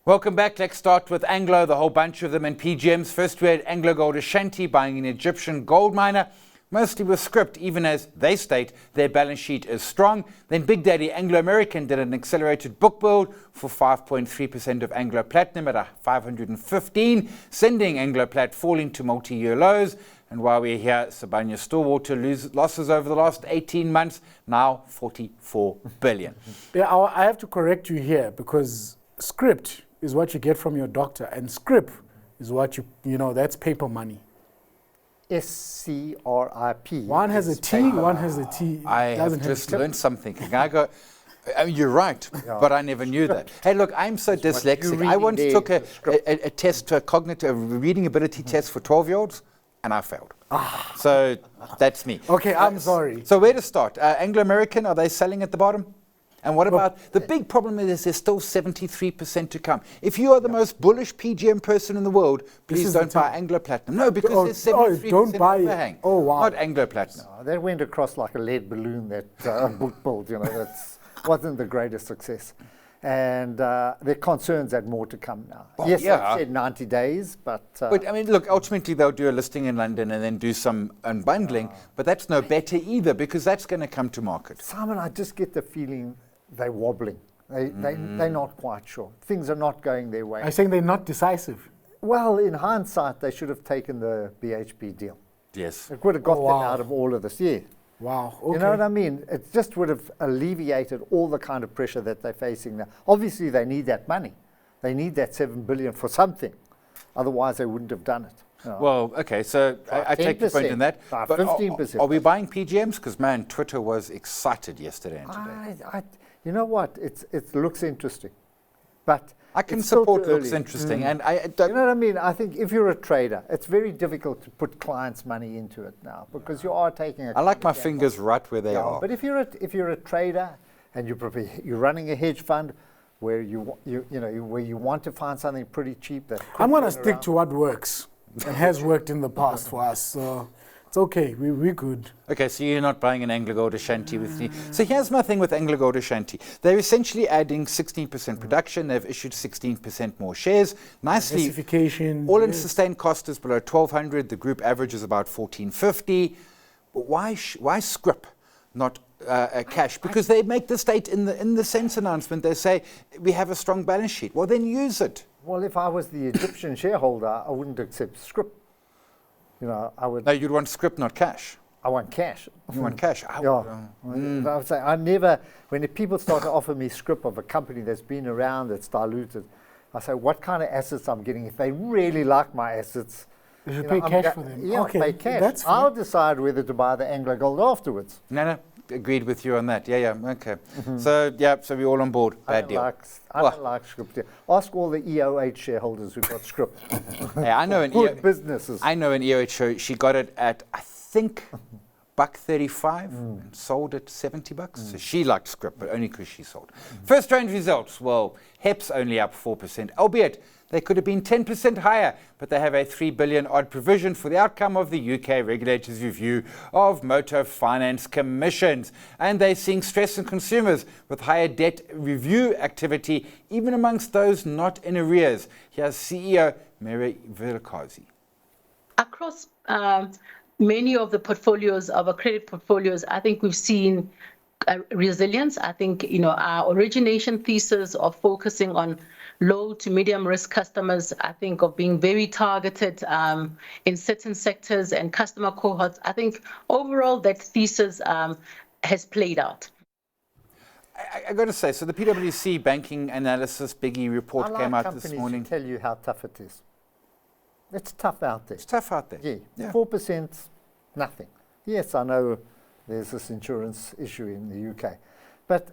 Welcome back. Let's start with Anglo, the whole bunch of them, and PGMs. First, we had Anglo Gold Ashanti buying an Egyptian gold miner, mostly with script, even as they state their balance sheet is strong. Then Big Daddy Anglo American did an accelerated book build for 5.3% of Anglo Platinum at 515, sending Anglo Plat falling to multi-year lows. And while we're here, Sibanye Stillwater losses over the last 18 months, now 44 billion. Yeah, I have to correct you here because script is what you get from your doctor, and scrip is what you know, that's paper money. SCRIP. One has a T, one has a T. I have just learned something. You're right, but I never knew that. Hey, look, I'm so dyslexic. I once took a test, a cognitive reading ability test for 12-year-olds, and I failed. So that's me. Okay, I'm sorry. So where to start? Anglo American, are they selling at the bottom? And what about, the big problem is there's still 73% to come. If you are the most bullish PGM person in the world, please don't buy Anglo Platinum. No, because there's 73% don't buy overhang. Oh, wow. Not Anglo Platinum. No, that went across like a lead balloon, that book build, that wasn't the greatest success. And there are concerns that more to come now. Well, yes, I've said 90 days, but... But I mean, look, ultimately they'll do a listing in London and then do some unbundling, but that's no better either, because that's going to come to market. Simon, I just get the feeling they're wobbling. They're not quite sure. Things are not going their way. I think they're not decisive. Well, in hindsight, they should have taken the BHP deal. Yes. It would have got them out of all of this. Yeah. Wow. Okay. You know what I mean? It just would have alleviated all the kind of pressure that they're facing now. Obviously, they need that money. They need that 7 billion for something. Otherwise, they wouldn't have done it. Well, okay, so I take your point in that. But 15%. Are we buying PGMs? Because, man, Twitter was excited yesterday and today. You know what? It looks interesting. But I can support looks interesting. And I don't, you know what I mean? I think if you're a trader, it's very difficult to put clients' money into it now because you are taking I like my fingers right where they are. But if you're a trader and you're running a hedge fund where you want to find something pretty cheap, I'm going to stick to what works and has worked in the past for us. So it's okay. We're good. Okay, so you're not buying an Anglo Gold Ashanti with me. So here's my thing with Anglo Gold Ashanti. They're essentially adding 16% production. They've issued 16% more shares. Nicely, all-in sustained cost is below 1,200. The group average is about 1,450. But why scrip, not cash? Because they make the state in the SENS announcement, they say we have a strong balance sheet. Well, then use it. Well, if I was the Egyptian shareholder, I wouldn't accept scrip. I would. No, you'd want scrip, not cash. I want cash. You want cash? I would say I never. When the people start to offer me scrip of a company that's been around, that's diluted, I say, what kind of assets I'm getting? If they really like my assets, you should pay cash for them. Yeah, okay, pay cash. I'll decide whether to buy the Anglo Gold afterwards. No. Agreed with you on that. Yeah, okay. So we're all on board. Bad deal. I don't like scrip. Ask all the EOH shareholders who got scrip. Hey, I know businesses. I know an EOH. She got it at I think $1.35 and sold it $70. So she liked scrip, but only because she sold. First range results. Well, HEP's only up 4%, albeit they could have been 10% higher, but they have a 3 billion odd provision for the outcome of the UK regulators' review of motor finance commissions. And they're seeing stress in consumers with higher debt review activity, even amongst those not in arrears. Here's CEO Mary Vilakazi. Across many of the portfolios, of our credit portfolios, I think we've seen resilience. I think, our origination thesis of focusing on low to medium risk customers, I think of being very targeted in certain sectors and customer cohorts. I think overall that thesis has played out. I got to say, so the PwC banking analysis Biggie report came out this morning. To tell you how tough it is. It's tough out there. It's tough out there. Yeah. 4%, nothing. Yes, I know there's this insurance issue in the UK, but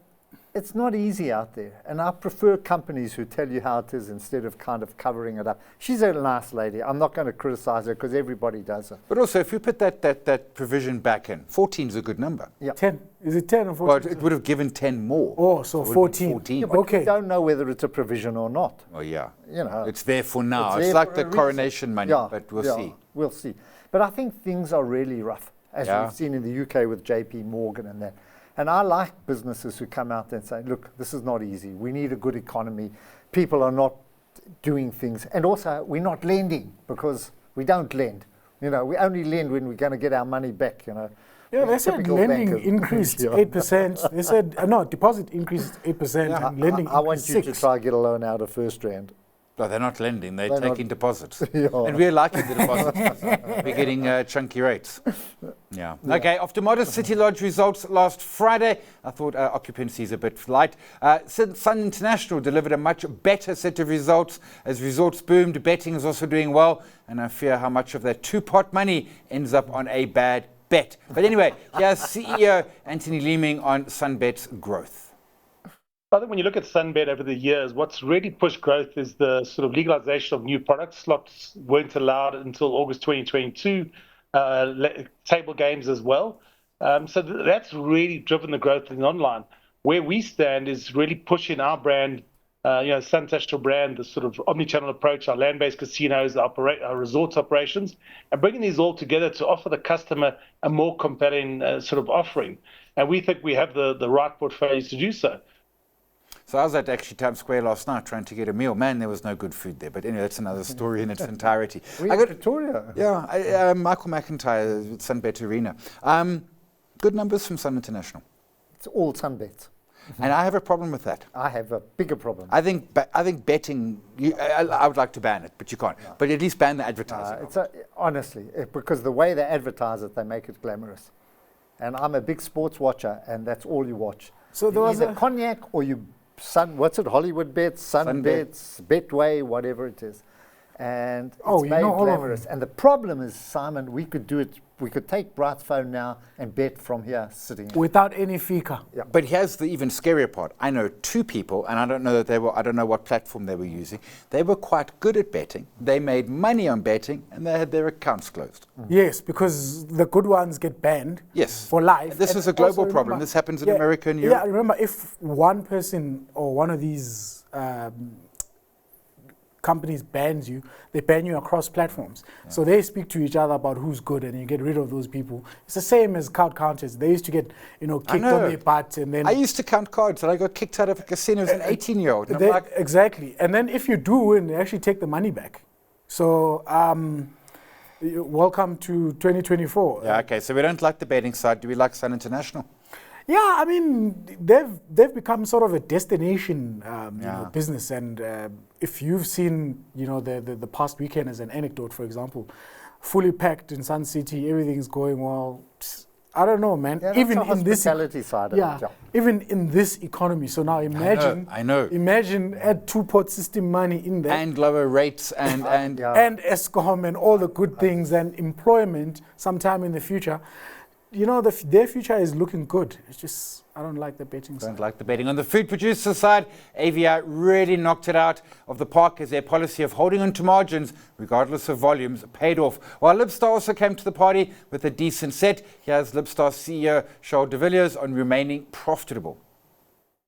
it's not easy out there. And I prefer companies who tell you how it is instead of kind of covering it up. She's a nice lady. I'm not going to criticize her because everybody does it. But also, if you put that provision back in, 14 is a good number. Yeah. 10. Is it 10 or 14? Well, it would have given 10 more. Oh, so 14. Yeah, but we don't know whether it's a provision or not. Oh, yeah. It's there for now. It's like the coronation money, but we'll see. We'll see. But I think things are really rough, as we've seen in the UK with JP Morgan and that. And I like businesses who come out and say, look, this is not easy. We need a good economy. People are not doing things. And also, we're not lending because we don't lend. You know, we only lend when we're going to get our money back, you know. Yeah, they said Typical lending bankers. increased Yeah. 8%. They said, no, deposit increased 8% and lending I want increased you to 6%. try to get a loan out of First Rand. No, they're not lending, they're They're not- taking deposits. Yeah. And we're liking the deposits. We're getting chunky rates. Yeah. Okay, after modest City Lodge results last Friday, I thought occupancy is a bit light. Sun International delivered a much better set of results as resorts boomed, betting is also doing well, and I fear how much of that two-pot money ends up on a bad bet. But anyway, here's CEO Anthony Leeming on Sunbet's growth. I think when you look at Sunbet over the years, what's really pushed growth is the sort of legalization of new products. Slots weren't allowed until August 2022, table games as well. So that's really driven the growth in online. Where we stand is really pushing our brand, Sun International brand, the sort of omni-channel approach, our land-based casinos, our resorts operations, and bringing these all together to offer the customer a more compelling sort of offering. And we think we have the right portfolios to do so. So I was at actually Times Square last night trying to get a meal. Man, there was no good food there. But anyway, that's another story in its entirety. We're in Pretoria. Yeah, Michael McIntyre, Sunbet Arena. Good numbers from Sun International. It's all Sunbet. And I have a problem with that. I have a bigger problem. I think betting, I would like to ban it, but you can't. But at least ban the advertising. Honestly, because the way they advertise it, they make it glamorous. And I'm a big sports watcher, and that's all you watch. So there was either cognac or you Hollywood bets, Sun bets, Betway, whatever it is. And it's very glamorous. And the problem is, Simon, we could do it. We could take Bright's phone now and bet from here sitting here. Without any fika. Yeah. But here's the even scarier part. I know two people, and I don't know what platform they were using. They were quite good at betting. They made money on betting, and they had their accounts closed. Yes, because the good ones get banned for life. This is a global problem. This happens in America and Europe. Yeah, remember, if one person or one of these companies bans you, they ban you across platforms. Yeah. So they speak to each other about who's good, and you get rid of those people. It's the same as card counters. They used to get, kicked on their butt, and then I used to count cards, and I got kicked out of a casino as an 18-year-old. Exactly. And then if you do win, they actually take the money back. So welcome to 2024. Yeah. Okay. So we don't like the betting side. Do we like Sun International? Yeah, I mean, they've become sort of a destination business, and if you've seen, the past weekend as an anecdote, for example, fully packed in Sun City, everything's going well. I don't know, man. Yeah, even the in this hospitality side of it, even in this economy. So now imagine, I know. Imagine add two-pot system money in there, and lower rates, and Eskom and all the good things, and employment sometime in the future. Their future is looking good. It's just, I don't like the betting side. Don't like the betting. On the food producer side, AVI really knocked it out of the park as their policy of holding on to margins, regardless of volumes, paid off. While Libstar also came to the party with a decent set. Here's Libstar CEO Charles de Villiers on remaining profitable.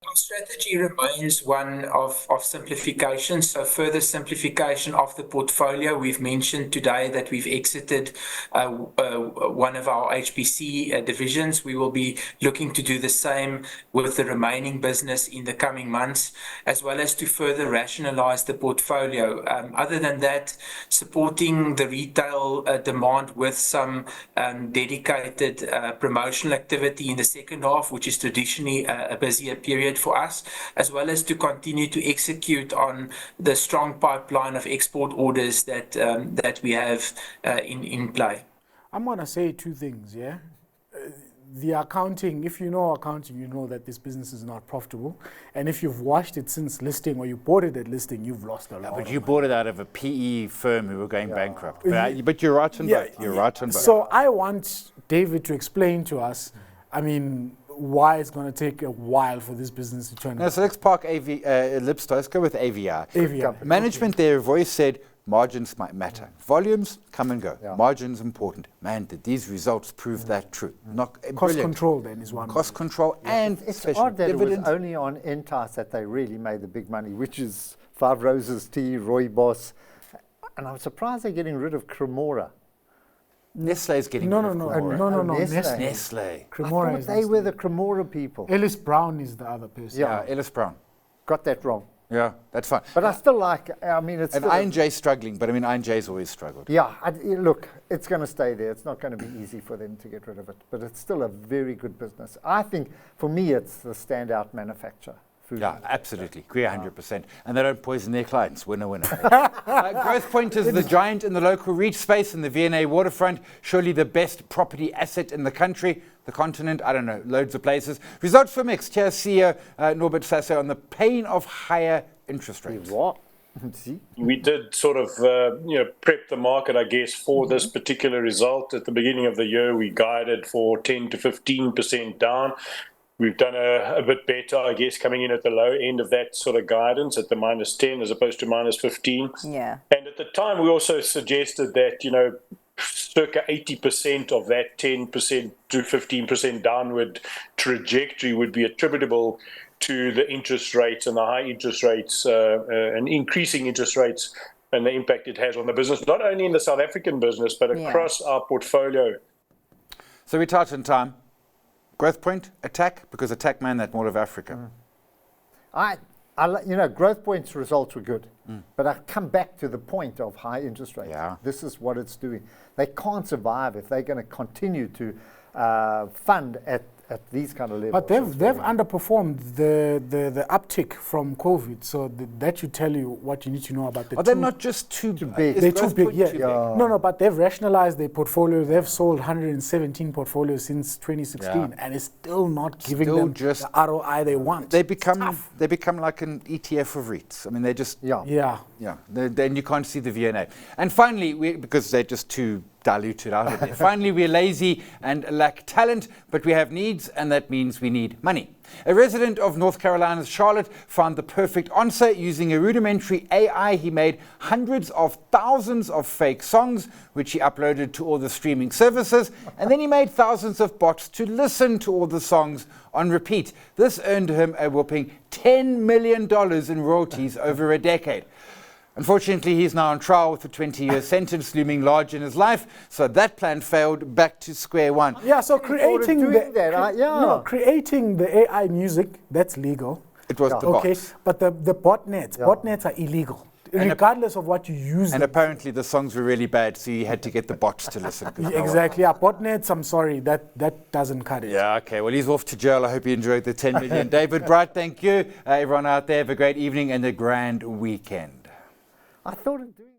Our strategy remains one of simplification, so further simplification of the portfolio. We've mentioned today that we've exited one of our HSBC divisions. We will be looking to do the same with the remaining business in the coming months, as well as to further rationalize the portfolio. Other than that, supporting the retail demand with some dedicated promotional activity in the second half, which is traditionally a busier period for us, as well as to continue to execute on the strong pipeline of export orders that we have in play. I'm going to say two things, yeah? The accounting, if you know accounting, you know that this business is not profitable. And if you've watched it since listing or you bought it at listing, you've lost a lot. But you bought it out of a PE firm who were going bankrupt. But you're right on both. You're right on both. So I want David to explain to us, why it's going to take a while for this business to turn. No, so let's park Libstar. Let's go with AVI. Management there have always said margins might matter. Volumes come and go. Yeah. Margins important. Man, did these results prove that true? Cost control then is one. Cost control and it's odd that dividend. It was only on Entice that they really made the big money, which is Five Roses Tea, Rooibos, and I'm surprised they're getting rid of Cremora. Nestle is getting no, Nestle. Cremora I thought they were the Cremora people. Ellis Brown is the other person. Yeah, Ellis Brown. Got that wrong. Yeah, that's fine. But I still like, I mean, it's And still I&J's struggling, but I mean, I&J's always struggled. yeah, look, it's going to stay there. It's not going to be easy for them to get rid of it, but it's still a very good business. I think, for me, it's the standout manufacturer. Food Yeah, manufacturer. absolutely. Agree 100%. And they don't poison their clients. Winner, winner. Growthpoint is the giant in the local reach space in the V&A waterfront. Surely the best property asset in the country, the continent, I don't know, loads of places. Results were mixed. Here's CEO Norbert Sasso on the pain of higher interest rates. What? See? We did sort of, prep the market, I guess, for this particular result. At the beginning of the year, we guided for 10 to 15% down. We've done a bit better, I guess, coming in at the low end of that sort of guidance at the -10 as opposed to -15. Yeah. And at the time, we also suggested that, circa 80% of that 10% to 15% downward trajectory would be attributable to the interest rates and the high interest rates and increasing interest rates and the impact it has on the business, not only in the South African business, but across our portfolio. So we touched on time. Growthpoint, attack, because attack man that more of Africa. Growthpoint's results were good, but I come back to the point of high interest rates. Yeah. This is what it's doing. They can't survive if they're going to continue to fund at these kind of levels. But they've underperformed the uptick from COVID, so that should tell you what you need to know about the. Are they not just too big? They're too big, Growthpoint yeah. No, but they've rationalized their portfolio. They've sold 117 portfolios since 2016, and it's still not giving Still them just- the ROI they want. They become like an ETF of REITs. I mean, they just Yeah. Then you can't see the V&A. And finally, because they're just too diluted out of there. Finally, we're lazy and lack talent, but we have needs, and that means we need money. A resident of North Carolina's Charlotte found the perfect answer using a rudimentary AI. He made hundreds of thousands of fake songs, which he uploaded to all the streaming services, and then he made thousands of bots to listen to all the songs on repeat. This earned him a whopping $10 million in royalties over a decade. Unfortunately, he's now on trial with a 20-year sentence looming large in his life, so that plan failed. Back to square one. Yeah, so creating creating the AI music, that's legal. It was the Okay, bots. but the botnets are illegal, regardless of what you use. And them. apparently the songs were really bad, so you had to get the bots to listen. Exactly, yeah. Botnets, I'm sorry, that doesn't cut it. Yeah, okay. Well, he's off to jail. I hope you enjoyed the 10 million. David Bright, thank you. Everyone out there, have a great evening and a grand weekend. I thought of doing